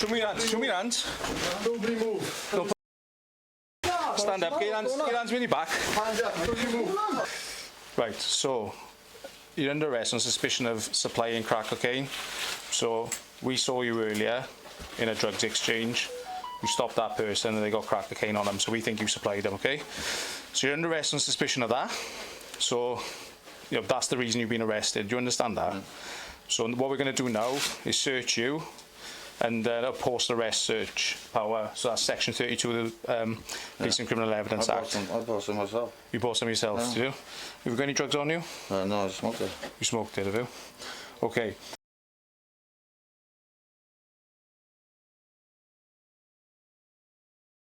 Show me your hands. Show me your hands. Nobody move. No, stand up. Get your hands behind your back. Hands up. Nobody move. Right, so you're under arrest on suspicion of supplying crack cocaine. So we saw you earlier in a drugs exchange. You stopped that person and they got crack cocaine on them, so we think you supplied them, okay? So you're under arrest on suspicion of that. So, you know, that's the reason you've been arrested. Do you understand that? So what we're going to do now is search you and a post-arrest search power. So that's section 32 of the Police and Criminal Evidence Act. I bought some myself. You bought some yourself, did you? Have you got any drugs on you? No, I smoked it. You smoked it, have you? Okay.